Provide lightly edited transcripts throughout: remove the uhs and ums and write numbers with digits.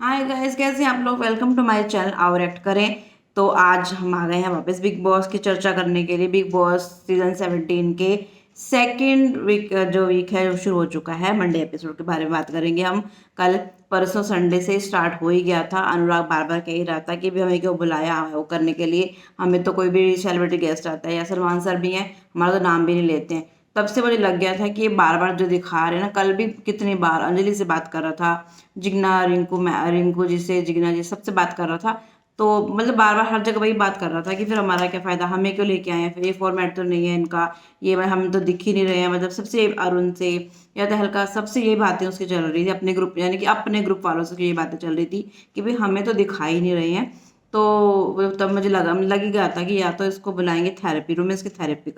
Hi guys, कैसे हैं आप लोग। वेलकम टू माय चैनल और एक्ट करें। तो आज हम आ गए हैं वापस बिग बॉस की चर्चा करने के लिए। बिग बॉस सीजन 17 के सेकंड वीक जो वीक है वो शुरू हो चुका है। मंडे एपिसोड के बारे में बात करेंगे हम। कल परसों संडे से स्टार्ट हो ही गया था। अनुराग बार बार कह ही रहा था कि भी हमें क्यों बुलाया है वो करने के लिए। हमें तो कोई भी सेलिब्रिटी गेस्ट आता है या सलमान सर भी हैं, हमारा तो नाम भी नहीं लेते हैं। तब से मुझे लग गया था कि ये बार बार जो दिखा रहे हैं ना, कल भी कितनी बार अंजलि से बात कर रहा था, जिग्ना रिंकू रिंकू जी से, जिग्ना जी सबसे बात कर रहा था। तो मतलब बार बार हर जगह वही बात कर रहा था कि फिर हमारा क्या फ़ायदा, हमें क्यों लेके आए हैं, फिर ये फॉर्मेट तो नहीं है इनका, ये हम तो दिख ही नहीं रहे हैं। मतलब सबसे अरुण से या तो हल्का सबसे यही बातें उसकी चल रही थी, अपने ग्रुप यानी कि अपने ग्रुप वालों से ये बातें चल रही थी कि भाई हमें तो दिखाई नहीं रहे हैं। तो तब मुझे लग ही गया था कि या तो इसको बुलाएंगे थेरेपी रूम में, इसकी थेरेपी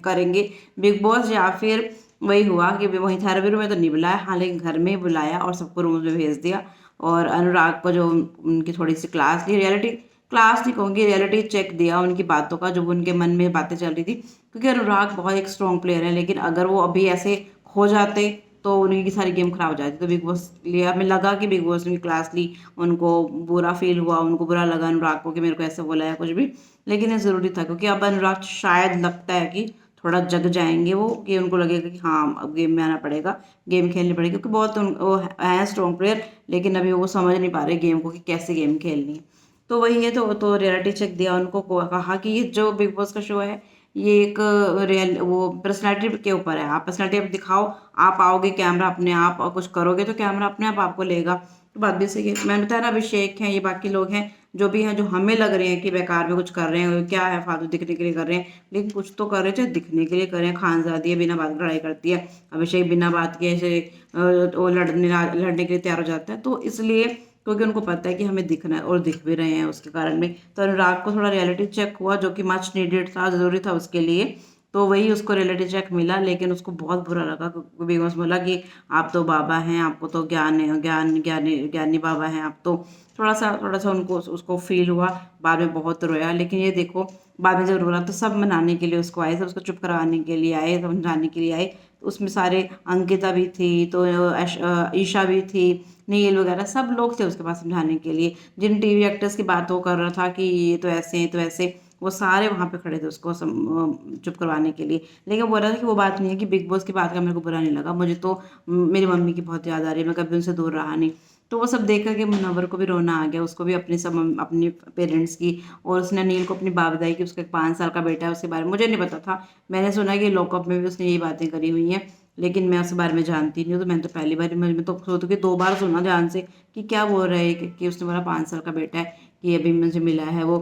करेंगे बिग बॉस, या फिर वही हुआ कि वहीं थेरेपी रूम में तो नहीं बुलाया, हाँ लेकिन घर में ही बुलाया और सबको रूम में भेज दिया। और अनुराग को जो उनकी थोड़ी सी क्लास ली, रियलिटी क्लास नहीं कहूँगी, रियलिटी चेक दिया उनकी बातों का, जो उनके मन में बातें चल रही थी। क्योंकि अनुराग बहुत एक स्ट्रॉन्ग प्लेयर है, लेकिन अगर वो अभी ऐसे खो जाते तो उनकी सारी गेम खराब हो जाती। तो बिग बॉस लिया, हमें लगा कि बिग बॉस ने क्लास ली, उनको बुरा फील हुआ, उनको बुरा लगा अनुराग को कि मेरे को ऐसे बोला है कुछ भी। लेकिन ये ज़रूरी था क्योंकि अब अनुराग शायद लगता है कि थोड़ा जग जाएंगे वो, कि उनको लगेगा कि हाँ अब गेम में आना पड़ेगा, गेम खेलनी पड़ेगी। क्योंकि बहुत वो है स्ट्रॉन्ग प्लेयर, लेकिन अभी वो समझ नहीं पा रहे गेम को कि कैसे गेम खेलनी है। तो वही है, तो रियलिटी चेक दिया उनको, कहा कि ये जो बिग बॉस का शो है ये एक रियल वो पर्सनैलिटी के ऊपर है। आप पर्सनैलिटी आप दिखाओ, आप आओगे कैमरा अपने आप, और कुछ करोगे तो कैमरा अपने आप आपको लेगा। तो बात भी सही है। मैंने बताया ना, अभिषेक हैं, ये बाकी लोग हैं जो भी हैं, जो हमें लग रहे हैं कि बेकार में कुछ कर रहे हैं, क्या है फालतू दिखने के लिए कर रहे हैं, लेकिन कुछ तो कर रहे हैं, चाहे दिखने के लिए करें। खानजादी है, बिना बात की लड़ाई करती है। अभिषेक बिना बात के ऐसे वो लड़ने के लिए तैयार हो जाता है। तो इसलिए क्योंकि उनको पता है कि हमें दिखना है और दिख भी रहे हैं उसके कारण में। तो अनुराग को थोड़ा रियलिटी चेक हुआ, जो कि मच नीडेड था, ज़रूरी था उसके लिए। तो वही उसको रियलिटी चेक मिला, लेकिन उसको बहुत बुरा लगा क्योंकि बिग बॉस बोला कि आप तो बाबा हैं, आपको तो ज्ञान है, ज्ञानी बाबा हैं आप तो। थोड़ा सा उनको उसको फील हुआ। बाद में बहुत रोया, लेकिन ये देखो बाद में जब रोना तो सब मनाने के लिए उसको आए, सब उसको चुप करवाने के लिए आए, समझाने के लिए आए। तो उसमें सारे अंकिता भी थी, तो ईशा भी थी, नील वगैरह सब लोग थे उसके पास समझाने के लिए। जिन टीवी एक्टर्स की बात वो कर रहा था कि ये तो ऐसे हैं तो ऐसे, वो सारे वहाँ पे खड़े थे उसको चुप करवाने के लिए। लेकिन वो बोल रहा था कि वो बात नहीं है कि बिग बॉस की बात का मेरे को बुरा नहीं लगा, मुझे तो मेरी मम्मी की बहुत याद आ रही है, मैं कभी उनसे दूर रहा नहीं। तो वो सब देख कर के मुनव्वर को भी रोना आ गया, उसको भी अपनी सब अपनी पेरेंट्स की। और उसने अनिल को अपनी बात बताई कि उसका 5 साल का बेटा है, उसके बारे में मुझे नहीं पता था। मैंने सुना कि लॉकअप में भी उसने यही बातें करी हुई हैं, लेकिन मैं उस बारे में जानती नहीं हूँ। तो मैंने तो पहली बार, मैं तो सोचती कि 2 बार सुना ध्यान से कि क्या बोल रहे हैं कि उसने बोला 5 साल का बेटा है, कि अभी मुझे मिला है वो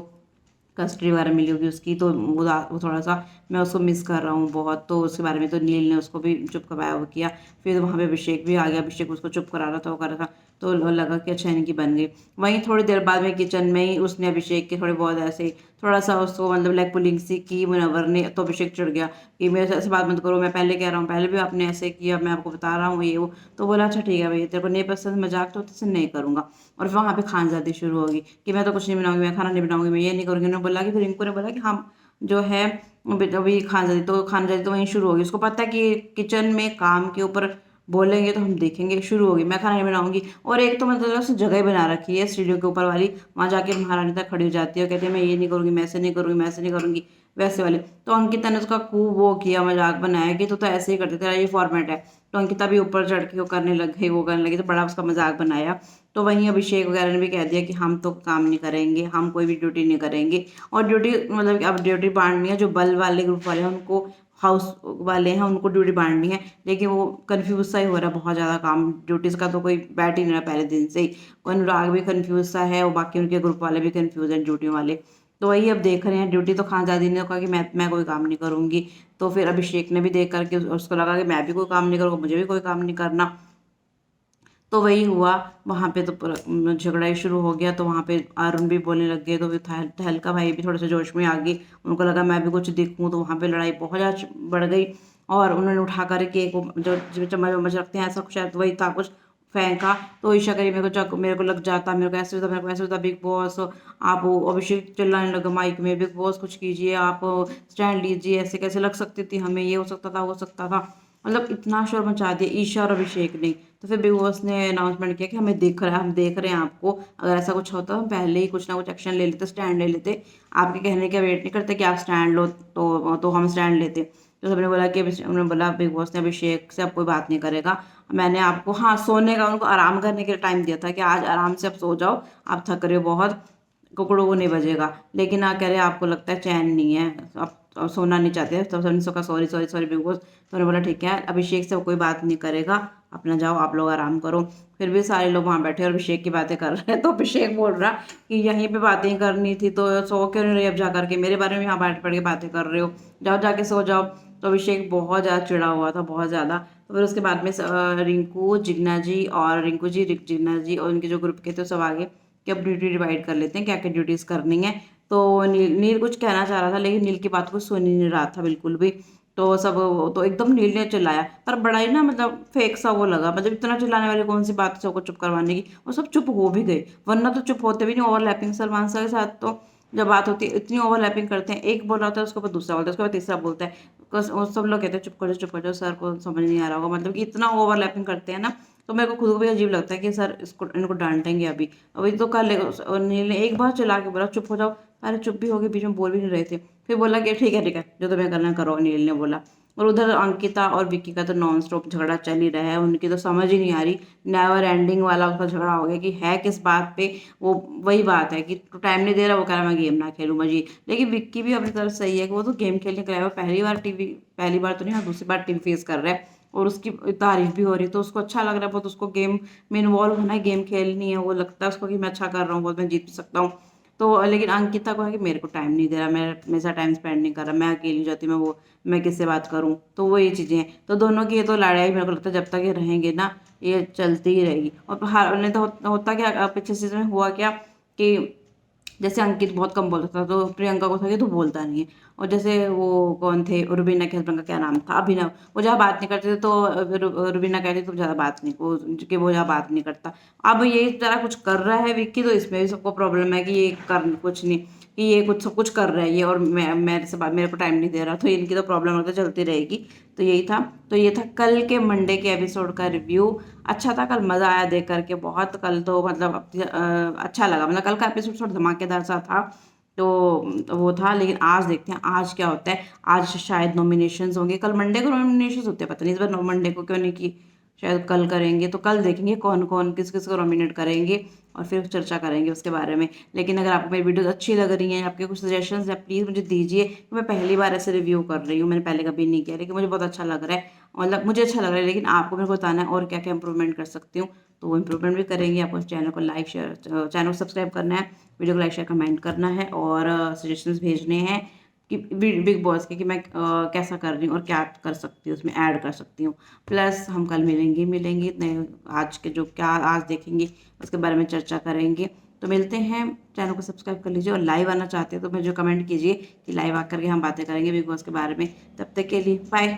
कस्टडी वगैरह मिली होगी उसकी। तो वो थोड़ा सा मैं उसको मिस कर रहा हूँ बहुत। तो उसके बारे में तो नील ने उसको भी चुप करवाया, वो किया। फिर वहाँ पे अभिषेक भी आ गया, अभिषेक उसको चुप करा रहा था, वो कर रहा था। तो लगा कि अच्छा इनकी बन गई। वहीं थोड़ी देर बाद में किचन में ही उसने अभिषेक के थोड़े बहुत ऐसे थोड़ा सा उसको मतलब लाइक पुलिंग सी की मुनव्वर ने। तो अभिषेक चिढ़ गया कि मेरे से ऐसे बात मत करो, मैं पहले कह रहा हूँ, पहले भी आपने ऐसे किया, मैं आपको बता रहा हूँ ये वो। तो बोला अच्छा ठीक है भाई, तेरे को नहीं पसंद मजाक तो तुझसे नहीं करूँगा। और फिर वहाँ पे खानजादी शुरू होगी कि मैं तो कुछ नहीं बनाऊंगी, मैं खाना नहीं बनाऊंगी, मैं ये नहीं करूँगी। उन्होंने बोला कि फिर रिंकू ने बोला कि हम जो है अभी खानजादी तो वहीं शुरू होगी। उसको पता है कि किचन में काम के ऊपर बोलेंगे तो हम देखेंगे, शुरू होगी मैं खाना नहीं बनाऊंगी। और एक तो मतलब उसने जगह ही बना रखी है स्टूडियो के ऊपर वाली, वहाँ जाके महारानी तक खड़ी हो जाती है और कहती है मैं ये नहीं करूँगी, मैं ऐसे नहीं करूँगी, मैं ऐसे नहीं करूँगी, वैसे वाले। तो अंकिता ने उसका खूब वो किया, मजाक बनाया कि तू तो ऐसे ही करते, तेरा ये फॉर्मेट है। तो अंकिता भी ऊपर चढ़ के वो करने लग गई, वो करने लगी, तो बड़ा उसका मजाक बनाया। तो वहीं अभिषेक वगैरह ने भी कह दिया कि हम तो काम नहीं करेंगे, हम कोई भी ड्यूटी नहीं करेंगे। और ड्यूटी मतलब कि अब ड्यूटी बांटनी है, जो बल वाले ग्रुप वाले हैं उनको, हाउस वाले हैं उनको ड्यूटी बांटनी है। लेकिन वो कन्फ्यूज सा ही हो रहा है, बहुत ज़्यादा काम ड्यूटीज़ का तो कोई बैठ ही नहीं रहा पहले दिन से ही। अनुराग भी कन्फ्यूज सा है और बाकी उनके ग्रुप वाले भी कन्फ्यूज हैं ड्यूटी वाले। तो वही अब देख रहे हैं। ड्यूटी तो खानजादी ने कहा कि मैं कोई काम नहीं करूँगी। तो फिर अभिषेक ने भी देख करके उसको लगा कि मैं भी कोई काम नहीं करूँगा, मुझे भी कोई काम नहीं करना। तो वही हुआ वहाँ पे। तो झगड़ा ही शुरू हो गया। तो वहाँ पे अरुण भी बोलने लग गए, तो फिर तहलका भाई भी थोड़े से जोश में आ गई, उनको लगा मैं भी कुछ दिखूँ। तो वहाँ पे लड़ाई बहुत ज़्यादा बढ़ गई। और उन्होंने उठा करके एक जो जो चम्मच वम्मच रखते हैं ऐसा कुछ, शायद वही था कुछ, फेंका। तो ईशा करी मेरे को लग जाता, मेरे को ऐसे होता, मेरे को ऐसे होता, बिग बॉस आप अभिषेक चिल्लाने लगा माइक में, बिग बॉस कुछ कीजिए, आप स्टैंड लीजिए, ऐसे कैसे लग सकती थी हमें, ये हो सकता था, हो सकता था। मतलब इतना शोर मचा दिया ईशा और अभिषेक ने। तो फिर बिग बॉस ने अनाउंसमेंट किया कि हमें देख रहा है, हम देख रहे हैं आपको, अगर ऐसा कुछ होता तो हम पहले ही कुछ ना कुछ एक्शन ले लेते, स्टैंड ले लेते, आपके कहने का वेट नहीं करते कि आप स्टैंड लो तो हम स्टैंड लेते। तो सबने बोला कि उन्होंने बोला बिग बॉस ने अभिषेक से अब कोई बात नहीं करेगा, मैंने आपको हाँ सोने का, उनको आराम करने के लिए टाइम दिया था कि आज आराम से आप सो जाओ, आप थक रहे हो बहुत, कुकड़ों को नहीं बजेगा, लेकिन कह रहे आपको लगता है चैन नहीं है, अब सोना नहीं चाहते, तो सबने सोचा sorry sorry sorry big boss. तो उन्होंने बोला ठीक है अभिषेक से कोई बात नहीं करेगा, अपना जाओ आप लोग आराम करो। फिर भी सारे लोग वहाँ बैठे और अभिषेक की बातें कर रहे हैं, तो अभिषेक बोल रहा कि यहीं पे बातें करनी थी तो सो क्यों नहीं रही अब जा करके, मेरे बारे में यहाँ बैठ पढ़ के बातें कर रहे हो, जाओ जाके सो जाओ। तो अभिषेक बहुत ज़्यादा चिढ़ा हुआ था, बहुत ज़्यादा। तो फिर उसके बाद में रिंकू जिग्ना जी और जिग्ना जी और उनके जो ग्रुप के थे सब आगे कि अब ड्यूटी डिवाइड कर लेते हैं, क्या क्या ड्यूटीज़ करनी है। तो नील कुछ कहना चाह रहा था, लेकिन नील की बात को सुन ही नहीं रहा था बिल्कुल भी। तो सब तो एकदम नील ने चिल्लाया, पर बड़ा ही ना मतलब फेक सा वो लगा, मतलब इतना चिल्लाने वाली कौन सी बात है सबको चुप करवाने की, और सब चुप हो भी गए, वरना तो चुप होते भी नहीं। ओवरलैपिंग सलमान सर के साथ तो जब बात होती है इतनी ओवरलैपिंग करते हैं, एक बोल रहा होता है उसके बाद दूसरा बोलता है, उसके बाद तीसरा बोलता है, वो सब लोग कहते हैं चुप कर जाओ, सर को समझ नहीं आ रहा होगा, मतलब कि इतना ओवरलैपिंग करते हैं ना। तो मेरे को खुद को भी अजीब लगता है कि सर इसको इनको डांटेंगे अभी, अभी तो कर ले। और नील ने एक बार चिल्ला के बोला चुप हो जाओ, अरे चुप भी हो गए, बीच में बोल भी नहीं रहे थे। फिर बोला कि ठीक है जो तुम्हें करना करो, नील ने बोला। और उधर अंकिता और विक्की का तो नॉन स्टॉप झगड़ा चल ही रहा है, उनकी तो समझ ही नहीं आ रही, नेवर एंडिंग वाला उसका झगड़ा हो गया कि है किस बात पे। वो वही बात है कि तो टाइम नहीं दे रहा, वो कह रहा मैं गेम ना खेलूँ मजी। लेकिन विक्की भी अपनी तरफ सही है कि वो तो गेम खेलने के लिए आया, वो पहली बार तो नहीं, हाँ दूसरी बार टीवी फेस कर रहा है, और उसकी तारीफ भी हो रही है, तो उसको अच्छा लग रहा है बहुत, उसको गेम में इन्वॉल्व होना है, गेम खेलनी है, वो लगता है उसको कि मैं अच्छा कर रहा हूँ बहुत, मैं जीत सकता हूँ। तो लेकिन अंकिता को है कि मेरे को टाइम नहीं दे रहा, मैं मेरे साथ टाइम स्पेंड नहीं कर रहा, मैं अकेली जाती, मैं किससे बात करूँ। तो वो ये चीज़ें हैं, तो दोनों की ये तो लड़ाई मेरे को लगता है जब तक ये रहेंगे ना, ये चलती ही रहेगी। और हर नहीं तो होता क्या पिछले सीजन में हुआ क्या कि जैसे अंकित बहुत कम बोलता था, तो प्रियंका को था कि तू बोलता नहीं है। और जैसे वो कौन थे, रुबीना के हस्बैंड का क्या नाम था, अभिनव, वो जहाँ बात नहीं करते थे तो रुबीना कहती तुम ज़्यादा बात नहीं, वो जहाँ बात नहीं करता। अब ये जरा कुछ कर रहा है विक्की, तो इसमें भी सबको प्रॉब्लम है कि ये कर कुछ नहीं, कि ये कुछ सब कुछ कर रहा है ये, और मेरे से बात, मेरे को टाइम नहीं दे रहा, तो इनकी तो प्रॉब्लम लगता चलती रहेगी। तो यही था। तो ये था कल के मंडे के एपिसोड का रिव्यू। अच्छा था, कल मज़ा आया देख करके बहुत, कल तो मतलब अच्छा लगा, मतलब कल का एपिसोड थोड़ा धमाकेदार सा था। तो वो था, लेकिन आज देखते हैं आज क्या होता है। आज शायद नॉमिनेशंस होंगे, कल मंडे को नॉमिनेशंस होते हैं, पता नहीं इस बार मंडे को क्यों नहीं की, शायद कल करेंगे। तो कल देखेंगे कौन कौन किस किस को नॉमिनेट करेंगे, और फिर चर्चा करेंगे उसके बारे में। लेकिन अगर आपको मेरी वीडियोस अच्छी लग रही हैं, आपके कुछ सजेशंस हैं, प्लीज़ मुझे दीजिए, मैं पहली बार ऐसे रिव्यू कर रही हूँ, मैंने पहले कभी नहीं किया, लेकिन मुझे बहुत अच्छा लग रहा है, मतलब मुझे अच्छा लग रहा है। लेकिन आपको मेरे को बताना है और क्या क्या इंप्रूवमेंट कर सकती हूँ, तो वो इंप्रूवमेंट भी करेंगे। आपको चैनल को लाइक शेयर, चैनल को सब्सक्राइब करना है, वीडियो को लाइक शेयर कमेंट करना है, और सजेशंस भेजने हैं कि बिग बॉस के कि मैं कैसा कर रही हूँ और क्या कर सकती हूँ उसमें ऐड कर सकती हूँ। प्लस हम कल मिलेंगे नए, आज के जो क्या आज देखेंगे उसके बारे में चर्चा करेंगे। तो मिलते हैं, चैनल को सब्सक्राइब कर लीजिए, और लाइव आना चाहते हैं तो मुझे कमेंट कीजिए कि लाइव आकर के हम बातें करेंगे बिग बॉस के बारे में। तब तक के लिए बाय।